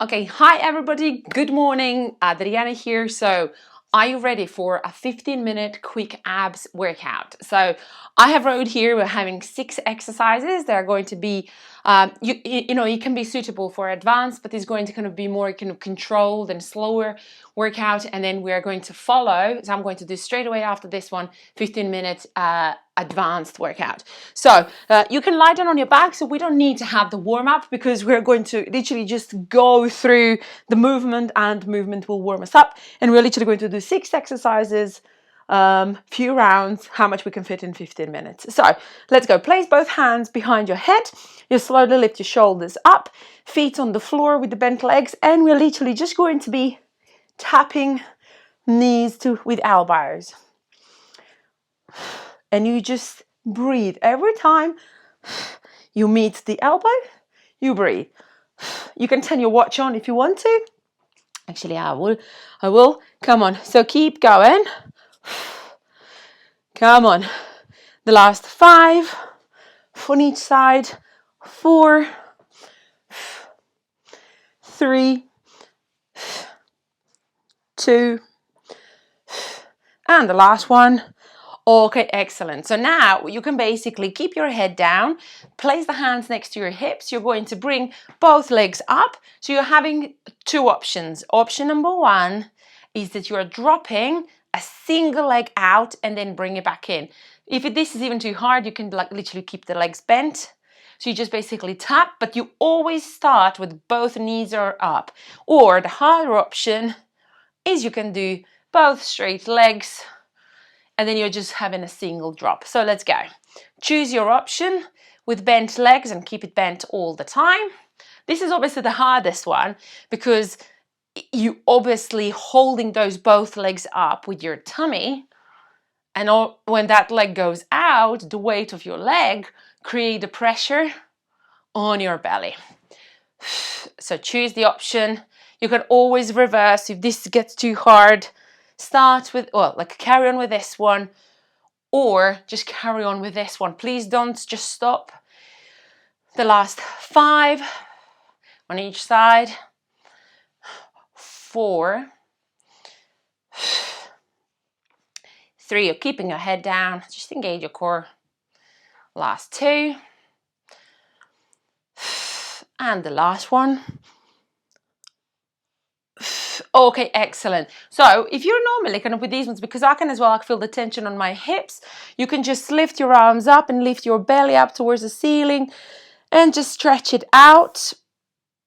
Okay, hi everybody, good morning, Adriana here. So are you ready for a 15-minute quick abs workout? So I have wrote here, we're having 6 exercises. They're going to be, you can be suitable for advanced, but it's going to kind of be more kind of controlled and slower workout. And then we're going to follow, so I'm going to do straight away after this one, 15-minute advanced workout. So you can lie down on your back, so we don't need to have the warm-up because we're going to literally just go through the movement and movement will warm us up. And we're literally going to do 6 exercises, few rounds, how much we can fit in 15 minutes. So let's go. Place both hands behind your head. You slowly lift your shoulders up, feet on the floor with the bent legs, and we're literally just going to be tapping knees with elbows. And you just breathe. Every time you meet the elbow, you breathe. You can turn your watch on if you want to. Actually, I will. Come on. So keep going. Come on. The last 5 on each side. 4, 3, 2, and the last one. Okay, excellent. So now you can basically keep your head down, place the hands next to your hips. You're going to bring both legs up. So you're having 2 options. Option number 1 is that you're dropping a single leg out and then bring it back in. If this is even too hard, you can literally keep the legs bent. So you just basically tap, but you always start with both knees are up. Or the harder option is you can do both straight legs and then you're just having a single drop. So let's go. Choose your option with bent legs and keep it bent all the time. This is obviously the hardest one because you obviously holding those both legs up with your tummy, and when that leg goes out, the weight of your leg create a pressure on your belly. So choose the option. You can always reverse if this gets too hard. Start with, carry on with this one, or just carry on with this one. Please don't just stop. The last 5 on each side. 4, 3, you're keeping your head down. Just engage your core. Last 2. And the last one. Okay, excellent. So if you're normally kind of with these ones, because I can as well, I feel the tension on my hips, you can just lift your arms up and lift your belly up towards the ceiling and just stretch it out.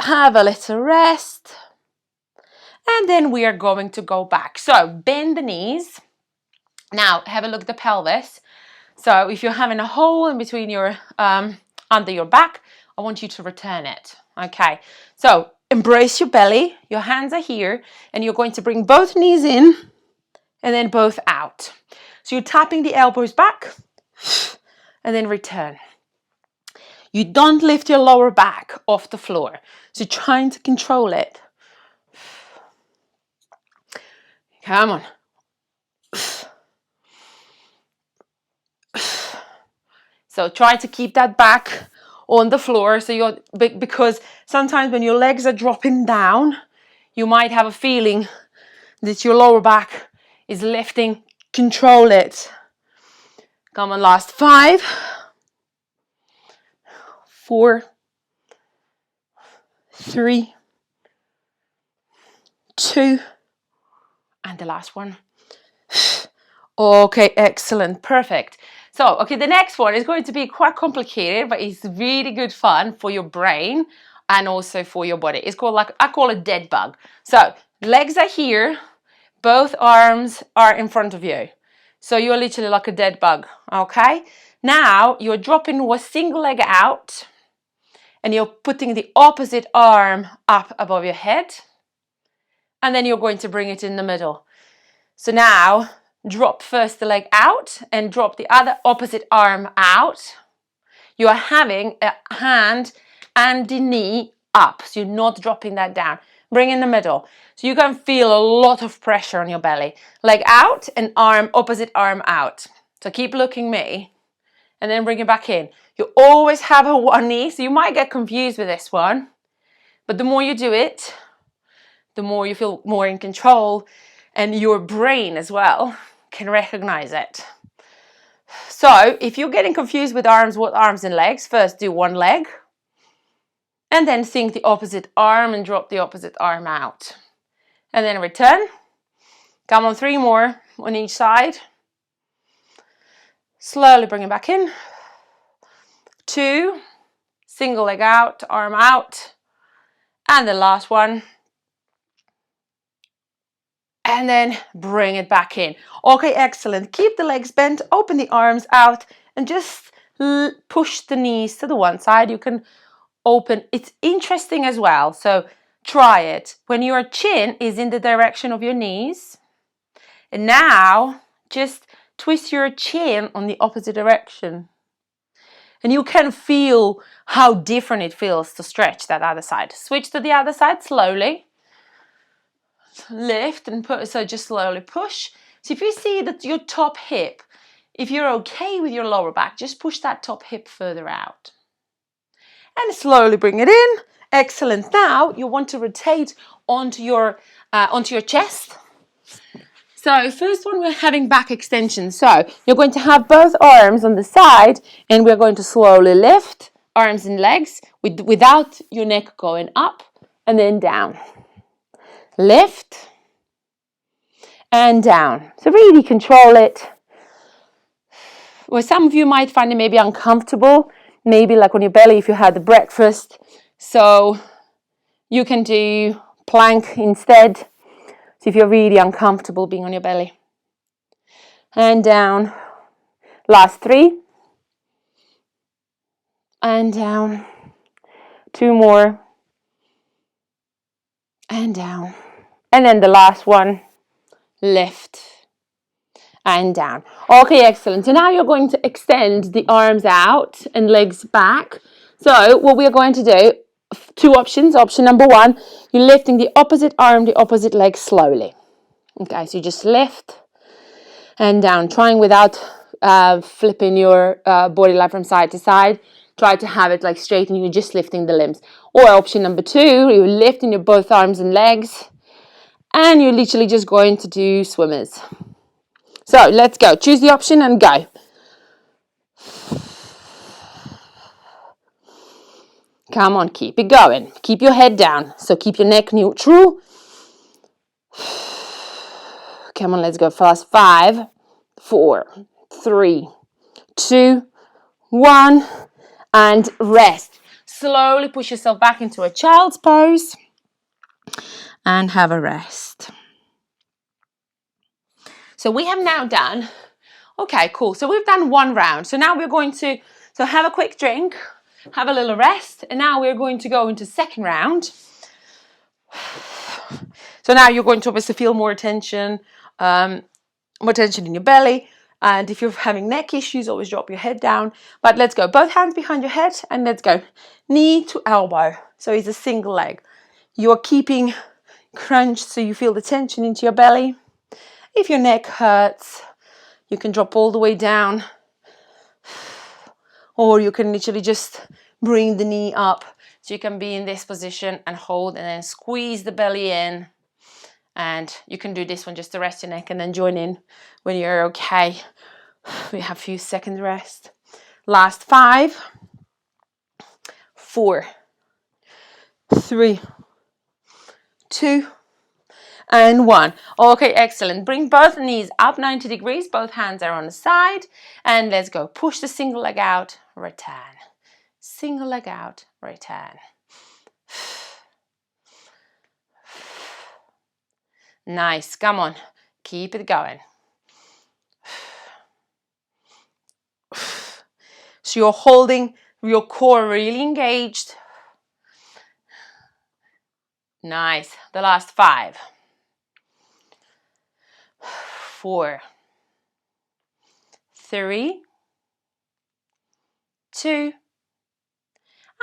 Have a little rest. And then we are going to go back. So bend the knees. Now have a look at the pelvis. So if you're having a hole in between your, under your back, I want you to return it. Okay, so embrace your belly, your hands are here, and you're going to bring both knees in and then both out. So you're tapping the elbows back and then return. You don't lift your lower back off the floor. So you're trying to control it. Come on. So try to keep that back on the floor, so because sometimes when your legs are dropping down, you might have a feeling that your lower back is lifting. Control it. Come on, last 5, 4, 3, 2, and the last one. Okay, excellent, perfect. So, okay, the next one is going to be quite complicated, but it's really good fun for your brain and also for your body. It's called, I call it dead bug. So, legs are here, both arms are in front of you. So you're literally like a dead bug, okay? Now, you're dropping one single leg out and you're putting the opposite arm up above your head. And then you're going to bring it in the middle. So now, drop first the leg out and drop the other opposite arm out. You are having a hand and the knee up, so you're not dropping that down. Bring in the middle. So you can feel a lot of pressure on your belly. Leg out and opposite arm out. So keep looking me and then bring it back in. You always have a one knee, so you might get confused with this one. But the more you do it, the more you feel more in control, and your brain as well can recognize it. So if you're getting confused with arms, what arms and legs, first do one leg, and then think the opposite arm and drop the opposite arm out. And then return. Come on, 3 more on each side. Slowly bring it back in. 2, single leg out, arm out. And the last one. And then bring it back in. Okay, excellent. Keep the legs bent, open the arms out, and just push the knees to the one side. You can open. It's interesting as well, so try it. When your chin is in the direction of your knees, and now just twist your chin on the opposite direction. And you can feel how different it feels to stretch that other side. Switch to the other side slowly. Lift and put, so just slowly push. So if you see that your top hip, if you're okay with your lower back, just push that top hip further out. And slowly bring it in. Excellent. Now you want to rotate onto your chest. So first one, we're having back extension. So you're going to have both arms on the side, and we're going to slowly lift arms and legs without your neck going up and then down. Lift and down. So really control it. Well, some of you might find it maybe uncomfortable, maybe like on your belly if you had the breakfast. So you can do plank instead. So if you're really uncomfortable being on your belly. And down. Last 3. And down. 2 more. And down. And then the last one. Lift. And down. Okay, excellent. So now you're going to extend the arms out and legs back. So what we're going to do, 2 options. Option number 1, you're lifting the opposite arm, the opposite leg slowly. Okay, so you just lift and down, trying without flipping your body light from side to side. Try to have it like straight and you're just lifting the limbs. Or option number 2, you're lifting your both arms and legs and you're literally just going to do swimmers. So let's go. Choose the option and go. Come on, keep it going. Keep your head down. So keep your neck neutral. Come on, let's go fast. 5, 4, 3, 2, 1, and rest. Slowly push yourself back into a child's pose and have a rest. So we have now done, okay, cool. So we've done 1 round. So now we're going to, have a quick drink, have a little rest, and now we're going to go into 2nd round. So now you're going to obviously feel more tension in your belly. And if you're having neck issues, always drop your head down. But let's go. Both hands behind your head and let's go. Knee to elbow. So it's a single leg. You're keeping crunched so you feel the tension into your belly. If your neck hurts, you can drop all the way down. Or you can literally just bring the knee up. So you can be in this position and hold and then squeeze the belly in. And you can do this one just to rest your neck and then join in when you're okay. We have a few seconds rest. Last 5, 4, 3, 2, and 1. Okay, excellent. Bring both knees up 90 degrees. Both hands are on the side. And let's go. Push the single leg out, return. Single leg out, return. Nice. Come on. Keep it going. So you're holding your core really engaged. Nice. The last 5. 4, 3, 2,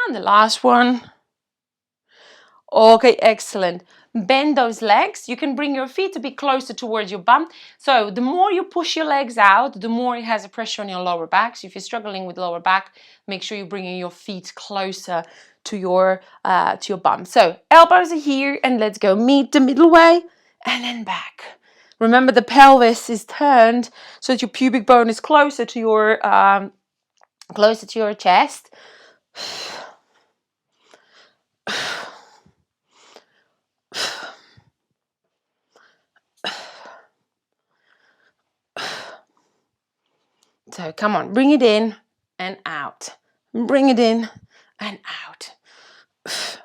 and the last one. Okay, excellent. Bend those legs. You can bring your feet a bit closer towards your bum. So the more you push your legs out, the more it has a pressure on your lower back. So if you're struggling with lower back, make sure you're bringing your feet closer to your bum. So elbows are here, and let's go meet the middle way and then back. Remember, the pelvis is turned so that your pubic bone is closer to your chest. So come on, bring it in and out. Bring it in and out.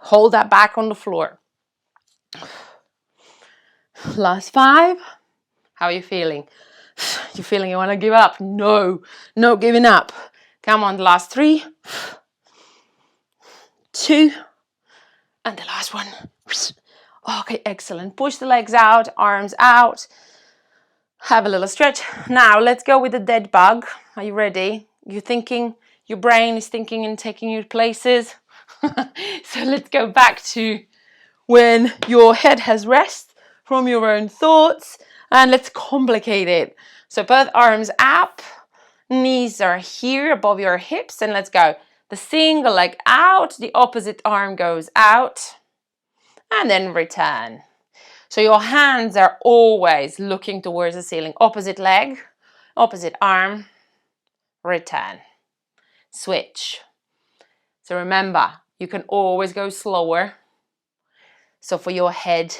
Hold that back on the floor. Last 5. How are you feeling? You feeling you want to give up? No, no giving up. Come on, the last 3, 2, and the last one. Okay, excellent. Push the legs out, arms out. Have a little stretch. Now let's go with the dead bug. Are you ready? You're thinking, your brain is thinking and taking you places. So let's go back to when your head has rest from your own thoughts, and let's complicate it. So both arms up, knees are here above your hips, and let's go. The single leg out, the opposite arm goes out, and then return. So your hands are always looking towards the ceiling. Opposite leg, opposite arm, return. Switch. So remember, you can always go slower. So for your head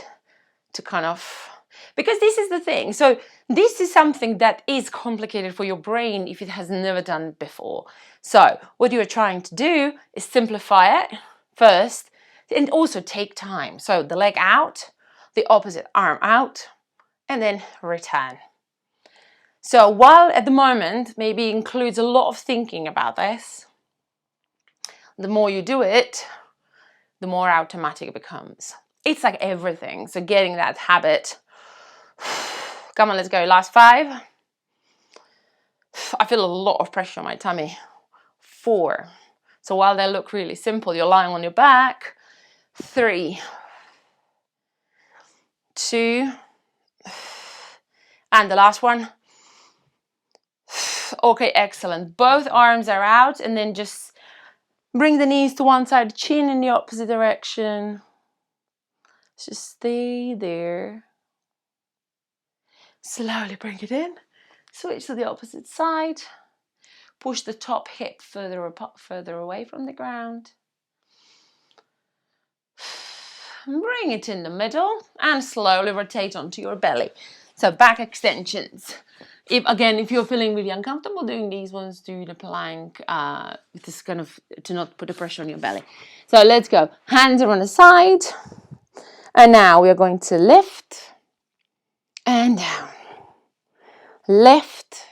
to kind of, because this is the thing. So this is something that is complicated for your brain if it has never done it before. So what you're trying to do is simplify it first and also take time. So the leg out, the opposite arm out, and then return. So while at the moment maybe includes a lot of thinking about this, the more you do it, the more automatic it becomes. It's like everything. So getting that habit. Come on, let's go. Last 5. I feel a lot of pressure on my tummy. 4. So while they look really simple, you're lying on your back. 3, 2, and the last one. Okay, excellent. Both arms are out, and then just bring the knees to one side, chin in the opposite direction. Just stay there. Slowly bring it in. Switch to the opposite side. Push the top hip further away from the ground. Bring it in the middle and slowly rotate onto your belly. So back extensions. If you're feeling really uncomfortable doing these ones, do the plank. This kind of to not put the pressure on your belly. So let's go. Hands are on the side. And now we are going to lift and down. Lift.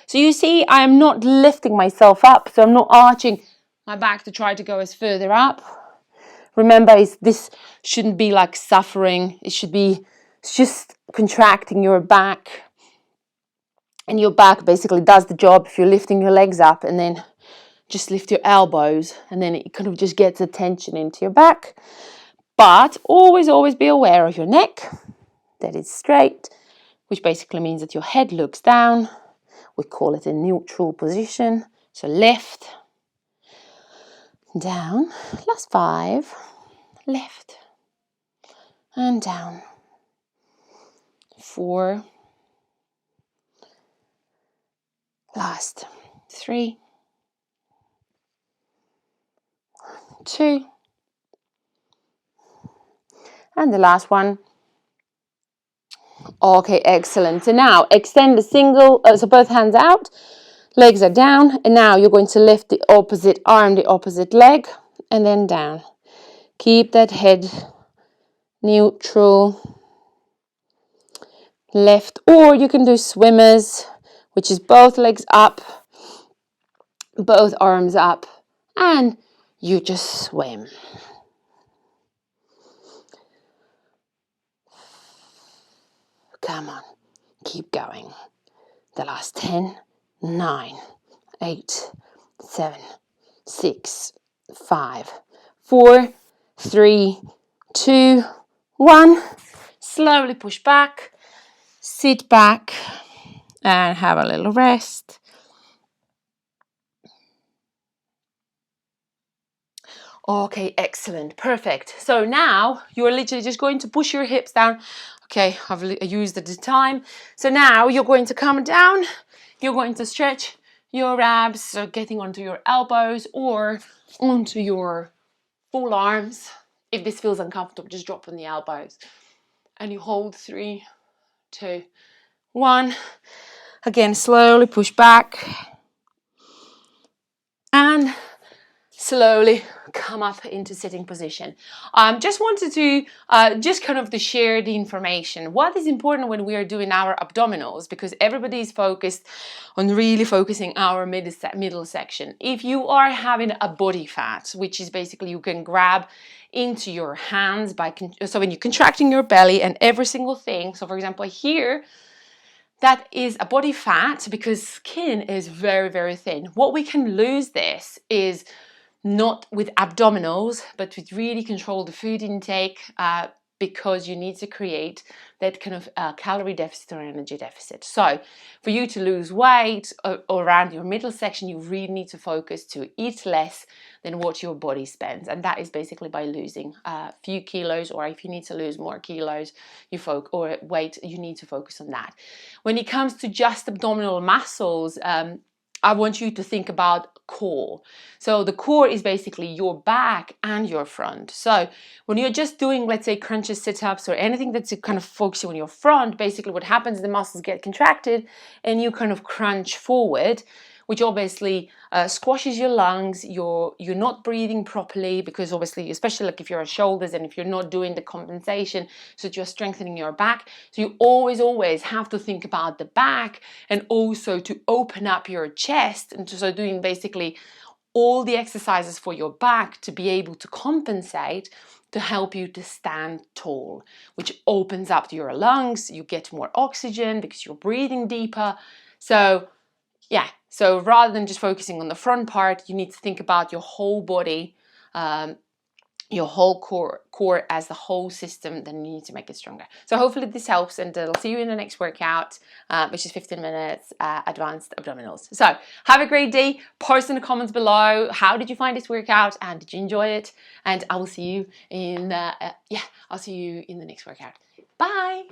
So you see, I am not lifting myself up. So I'm not arching my back to try to go as further up. Remember, this shouldn't be like suffering. It's just contracting your back. And your back basically does the job if you're lifting your legs up, and then just lift your elbows, and then it kind of just gets the tension into your back. But always, always be aware of your neck, that it's straight, which basically means that your head looks down. We call it a neutral position. So lift, down, last 5, lift, and down, 4, last 3, 2, and the last one. Okay, excellent. So now extend the so both hands out, legs are down, and now you're going to lift the opposite arm, the opposite leg, and then down. Keep that head neutral. Lift, or you can do swimmers, which is both legs up, both arms up, and you just swim. Come on, keep going. The last 10, 9, 8, 7, 6, 5, 4, 3, 2, 1. Slowly push back, sit back, and have a little rest. Okay, excellent, perfect. So now you're literally just going to push your hips down. Okay, I've used the time. So now you're going to come down, you're going to stretch your abs, so getting onto your elbows or onto your full arms. If this feels uncomfortable, just drop on the elbows. And you hold 3, 2, 1. Again, slowly push back. And slowly come up into sitting position. Just wanted to just kind of to share the information. What is important when we are doing our abdominals, because everybody is focused on really focusing our middle section. If you are having a body fat, which is basically you can grab into your hands by, so when you're contracting your belly and every single thing. So for example, here, that is a body fat because skin is very, very thin. What we can lose this is not with abdominals, but with really control the food intake, because you need to create that kind of calorie deficit or energy deficit. So for you to lose weight around your middle section, you really need to focus to eat less than what your body spends. And that is basically by losing a few kilos, or if you need to lose more kilos, or weight, you need to focus on that. When it comes to just abdominal muscles, I want you to think about core. So the core is basically your back and your front. So when you're just doing, let's say, crunches, sit-ups, or anything that's kind of focusing on your front, basically what happens is the muscles get contracted and you kind of crunch forward, which obviously squashes your lungs. You're not breathing properly, because obviously, especially like if you're on shoulders and if you're not doing the compensation, so that you're strengthening your back. So you always have to think about the back, and also to open up your chest, and so doing basically all the exercises for your back to be able to compensate, to help you to stand tall, which opens up your lungs. You get more oxygen because you're breathing deeper. So yeah, so rather than just focusing on the front part, you need to think about your whole body, your whole core as the whole system. Then you need to make it stronger. So hopefully this helps, and I'll see you in the next workout, which is 15 minutes advanced abdominals. So have a great day. Post in the comments below, how did you find this workout and did you enjoy it? And I will see you in I'll see you in the next workout. Bye.